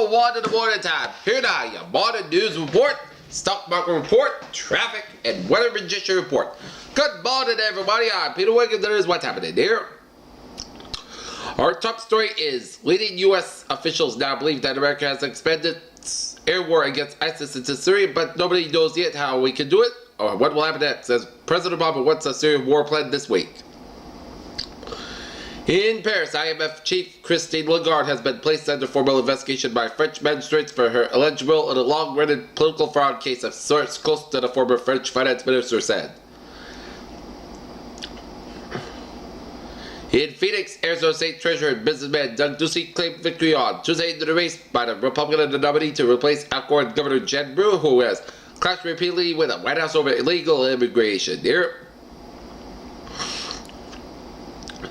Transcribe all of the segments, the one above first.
Yo, one in the morning time. Here now, your morning news report, stock market report, traffic, and weather magician report. Good morning, everybody. I'm Peter Wiggins. There is what's happening here. Our top story is leading U.S. officials now believe that America has expanded its air war against ISIS into Syria, but nobody knows yet how we can do it or what will happen next, as President Obama wants a Syrian war plan this week. In Paris, IMF chief Christine Lagarde has been placed under formal investigation by French magistrates for her alleged role in a long-running political fraud case, a source close to the former French finance minister said. In Phoenix, Arizona State Treasurer and businessman Doug Ducey claimed victory on Tuesday in the race by the Republican nominee to replace Alcorn Governor Jed Brewer, who has clashed repeatedly with the White House over illegal immigration. Here,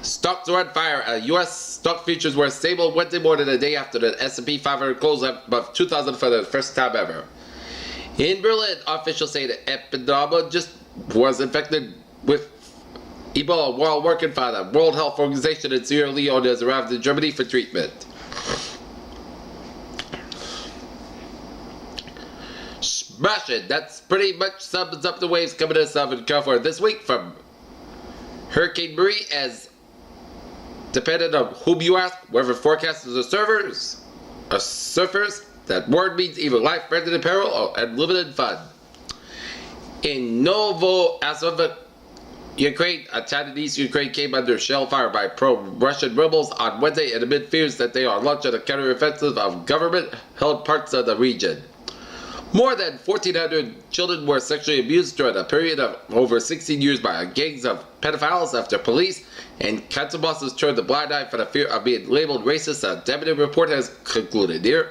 stocks are on fire. U.S. stock futures were stable Wednesday morning, a day after the S&P 500 closed above 2,000 for the first time ever. In Berlin, officials say the epidemiologist was infected with Ebola while working for the World Health Organization in Sierra Leone has arrived in Germany for treatment. Smash it! That's pretty much sums up the waves coming to Southern California this week from Hurricane Marie, as depending on whom you ask, whether forecasters or surfers, that word means either life-threatening in peril or unlimited fun. In Novo-Azov, Ukraine, a town in East Ukraine came under shell fire by pro-Russian rebels on Wednesday amid fears that they are launching a counteroffensive of government-held parts of the region. More than 1,400 children were sexually abused during a period of over 16 years by gangs of pedophiles after police and council bosses turned a blind eye for the fear of being labeled racist, a definite report has concluded here.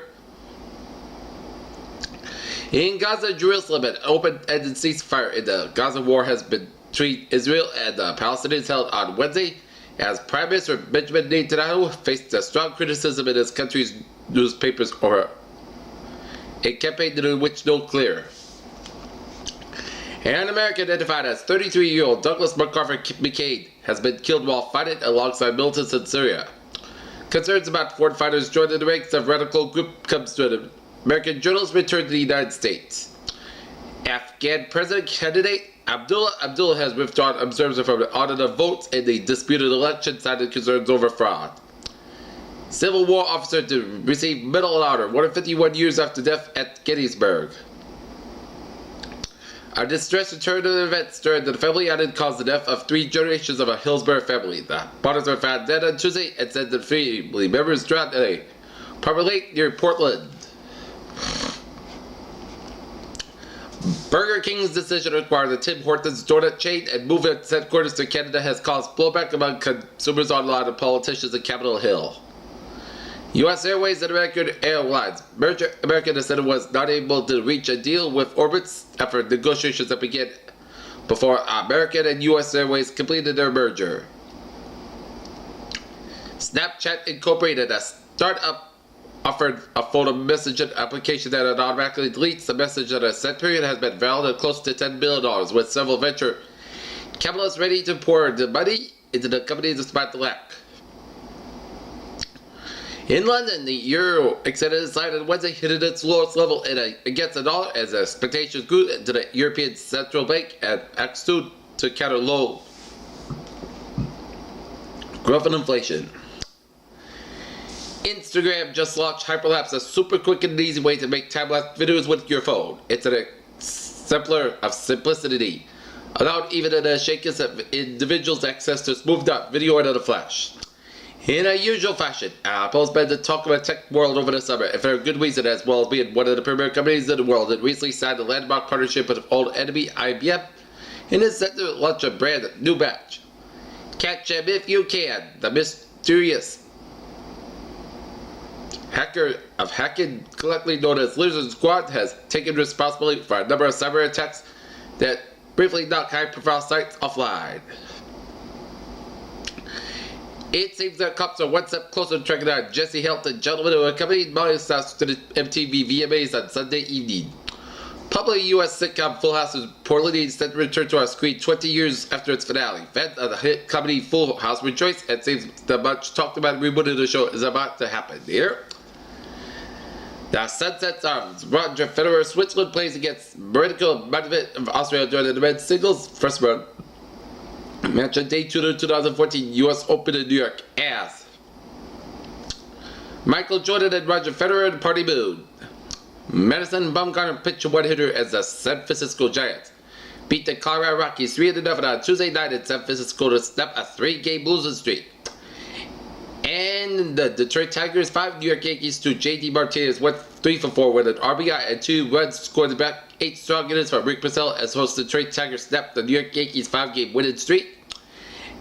In Gaza, Jerusalem, an open-ended ceasefire in the Gaza war has been between Israel and the Palestinians held on Wednesday, as Prime Minister Benjamin Netanyahu faced a strong criticism in his country's newspapers over a campaign to which no clear. An American identified as 33-year-old Douglas MacArthur McCain has been killed while fighting alongside militants in Syria. Concerns about foreign fighters joining the ranks of radical group comes to an American journalist returned to the United States. Afghan president candidate Abdullah has withdrawn observers from the audit of votes in the disputed election, citing concerns over fraud. Civil War officer to receive Medal of Honor 151 years after death at Gettysburg. A distress return to the events during the family audit caused the death of 3 generations of a Hillsborough family. The bodies were found dead on Tuesday and said the family members drowned in a Palmer Lake near Portland. Burger King's decision to acquire the Tim Hortons donut chain and move its headquarters to Canada has caused blowback among consumers online and politicians in Capitol Hill. U.S. Airways and American Airlines merger American Descendant was not able to reach a deal with Orbitz after negotiations that began before American and U.S. Airways completed their merger. Snapchat Incorporated, a startup, offered a photo messaging application that automatically deletes the message that a set period has been valued at close to $10 billion, with several venture capitalists ready to pour the money into the company despite the lack. In London, the euro extended its line on Wednesday, hitting its lowest level against the dollar as expectations grew into the European Central Bank and acted to counter low growth and inflation. Instagram just launched Hyperlapse, a super quick and easy way to make time-lapse videos with your phone. It's an exemplar of simplicity, allowing even the shakest of individuals access to smoothed-out video and the flash. In a usual fashion, Apple's been the talk of the tech world over the summer, and for a good reason, as well as being one of the premier companies in the world. It recently signed a landmark partnership with old enemy IBM and is set to launch a brand new batch. Catch him if you can. The mysterious hacker of hacking, collectively known as Lizard Squad, has taken responsibility for a number of cyber attacks that briefly knocked high-profile sites offline. It seems that cops are one step closer to tracking down Jesse Helton, gentleman who accompanied Miley Cyrus to the MTV VMAs on Sunday evening. Popular U.S. sitcom Full House is reportedly set to return to our screen 20 years after its finale. Fans of the hit comedy Full House rejoice, and seems the much talked about reboot of the show is about to happen here. The Sunsets Arms. Roger Federer, Switzerland plays against Mariko Matovic of Austria during the men's singles first round match on day 2 of the 2014 U.S. Open in New York as Michael Jordan and Roger Federer in Party Moon. Madison Bumgarner pitched a one-hitter as the San Francisco Giants beat the Colorado Rockies 3-0 on Tuesday night in San Francisco to snap a 3-game losing streak. And the Detroit Tigers 5 New York Yankees to J.D. Martinez went 3 for 4 with an RBI and 2 runs scored the back 8 strong innings from Rick Porcello as host Detroit Tigers snapped the New York Yankees 5-game winning streak.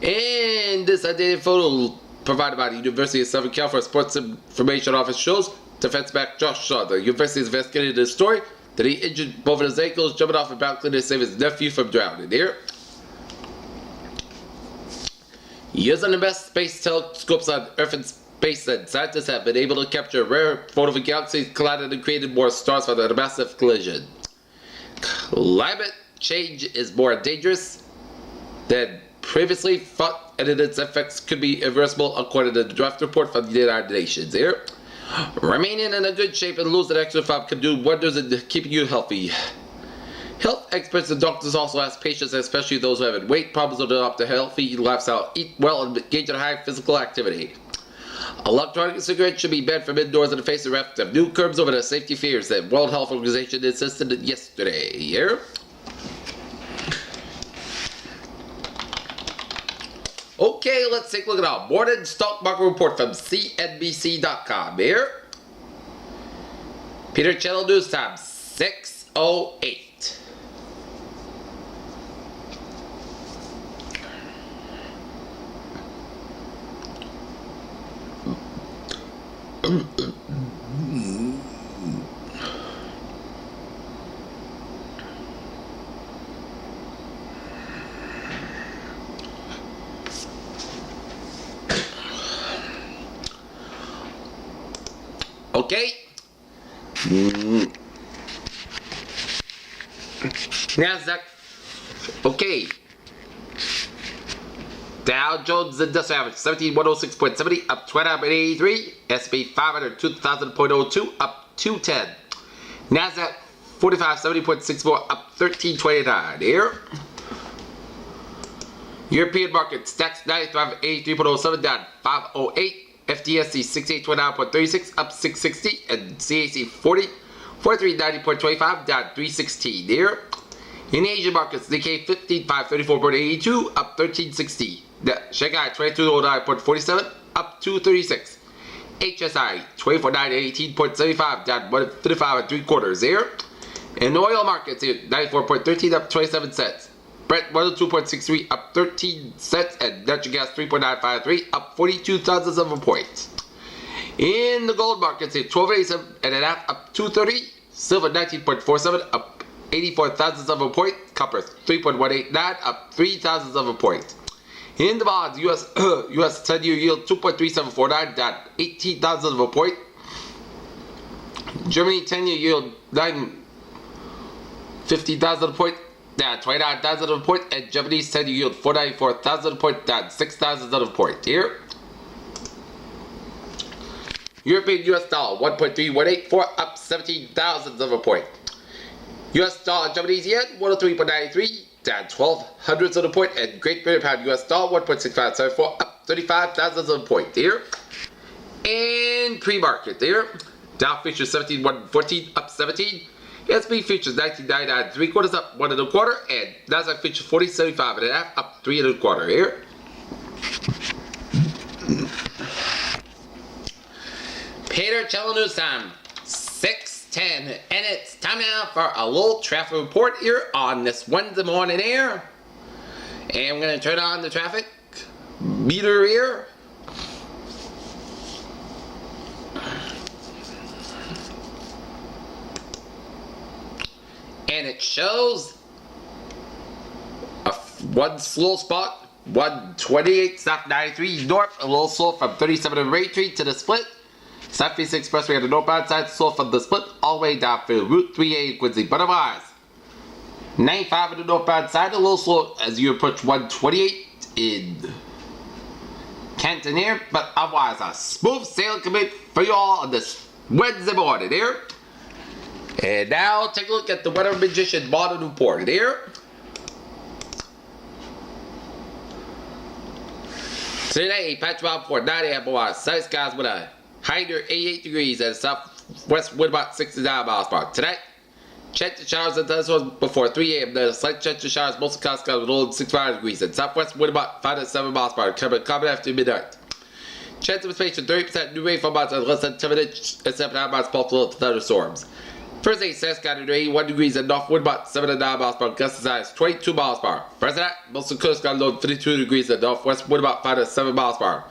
And this updated photo provided by the University of Southern California Sports Information Office shows defense back Josh Shaw. The university is investigating the story that he injured both of his ankles jumping off a balcony to save his nephew from drowning. Here. Using the best space telescopes on Earth and space, and scientists have been able to capture a rare photo of a galaxy collided and created more stars from a massive collision. Climate change is more dangerous than previously thought, and its effects could be irreversible, according to the draft report from the United Nations. Here, remaining in a good shape and losing extra fat can do wonders in keeping you healthy. Health experts and doctors also ask patients, especially those who have weight problems, to adopt a healthy lifestyle, eat well, and engage in high physical activity. Electronic cigarettes should be banned from indoors in the face of raft of new curbs over the safety fears that World Health Organization insisted yesterday. Here. Okay, let's take a look at our morning stock market report from CNBC.com. Here. Peter Channel News Time 6:08. Okay. NASDAQ. Okay. Dow Jones Industrial Average 17,106.70 up 29.83. S&P 500 2,000.02 up 210. NASDAQ 4570.64 up 1329. Here. European market stacks 9583.07 down 508. FTSE 6829.36 up 660, and CAC 4390.25 down 316. Here. In Asian markets, Nikkei 15534.82 up 1360. The Shanghai 2209.47 up 236. HSI 24918.75 down 155 and 3/4 here. In the oil markets here, 94.13 up 27 cents. Brent 102.63 up 13 cents, and natural gas 3.953 up 42 thousandths of a point. In the gold markets here, 12.87 up 230. Silver 19.47 up 84 thousandths of a point. Copper 3.189 up 3 thousandths of a point. In the bonds, US 10-year yield 2.3749 down 18 thousandths of a point. Germany 10-year yield 9.50 thousandths of a point down 29 thousandths of a point, and Japanese 10-year yield 494 thousandths of a point down 6 thousandths of a point. Here. European US dollar 1.3184 up 17 thousandths of a point. US dollar Japanese yen 103.93 down 12 hundredths of a point, and Great Britain pound US dollar 1.6574 up 35 thousandths of a point. Here. And pre-market there. Dow futures 17,114 up 17. S&P futures 19.99 3/4 up 1 1/4, and Nasdaq futures 40.75 up 3 1/4 here. Peter Cello News Time 6:10, and it's time now for a little traffic report here on this Wednesday morning here. And I'm going to turn on the traffic meter here. And it shows one slow spot, 128 South 93 north, a little slow from 37 and Ray Tree to the split. Southeast Expressway on the northbound side, slow from the split all the way down through Route 3A in Quincy. But otherwise, 95 on the northbound side, a little slow as you approach 128 in Canton here. But otherwise, a smooth sailing commit for you all on this Wednesday morning here. And now take a look at the Weather Magician model report here. Today, Patchwork for 9 a.m. Sunny skies with a high near 88 degrees and southwest wind about 69 miles per hour. Tonight, chance of showers and thunderstorms before 3 a.m. Then a slight chance of showers, mostly cloudy skies with a low of 65 degrees and southwest wind about 5 to 7 miles per hour. Coming after midnight. Chance of precipitation 30%, new rainfall amounts of less than 10 minutes and 7 amounts possible to thunderstorms. Thursday, sunny skies near 81 degrees and north wind about 7 to 9 miles per hour. Gusts as high as 22 miles per hour. First that, most of the coast got low 52 degrees and northwest wind about 5 to 7 miles per hour.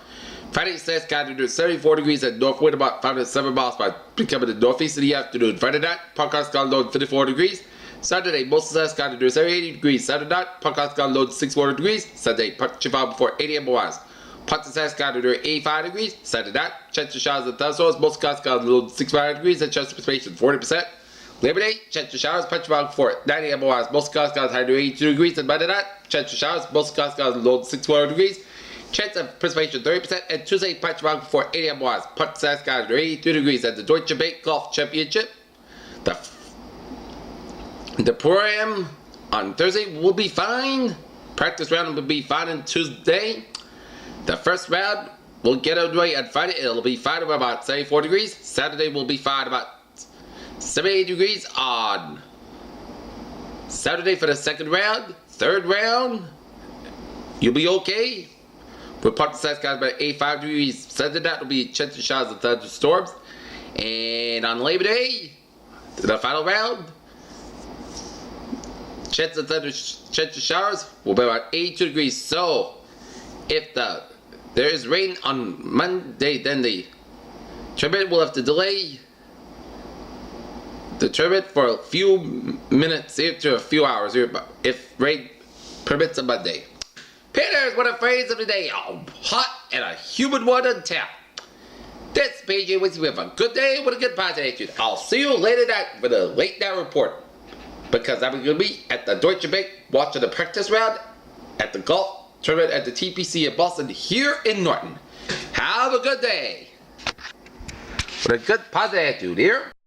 Friday, sunny skies near 74 degrees and north wind about 5 to 7 miles per hour. Becoming the northeast in the afternoon. Friday night, podcast got low 54 degrees. Saturday, most of the sunny skies near 78 degrees. Saturday night, podcast got low 64 degrees. Sunday, chip out before 8 a.m. wise. Parts of the sky near 85 degrees. Saturday night, chance of showers and thunderstorms. Most skies got low 65 degrees and chance of precipitation 40%. Labor Day, chance of showers, punch about before 9 a.m. wise. Most skies got high near 82 degrees. And Monday night, chance of showers, most skies got low 64 degrees. Chance of precipitation 30%. And Tuesday, punch about before 8 a.m. wise. Parts of the sky near 82 degrees. At the Deutsche Bank Golf Championship, the program on Thursday will be fine. Practice round will be fine on Tuesday. The first round will get underway on Friday. It'll be fine at about 74 degrees. Saturday will be fine about 78 degrees on Saturday for the second round. Third round, you'll be okay. With parts of the skies about 85 degrees. Sunday night will be chance of showers and thunderstorms. And on Labor Day, the final round, chance of showers will be about 82 degrees. So, if there is rain on Monday, then the tournament will have to delay the tournament for a few minutes to a few hours if rain permits on Monday. Pinners, what a phrase of the day. Oh, hot and a humid one on tap. This PJ wishes you have a good day with a good positive attitude. I'll see you later night with a late night report. Because I'm going to be at the Deutsche Bank watching the practice round at the golf tournament at the TPC in Boston here in Norton. Have a good day. With a good positive attitude here.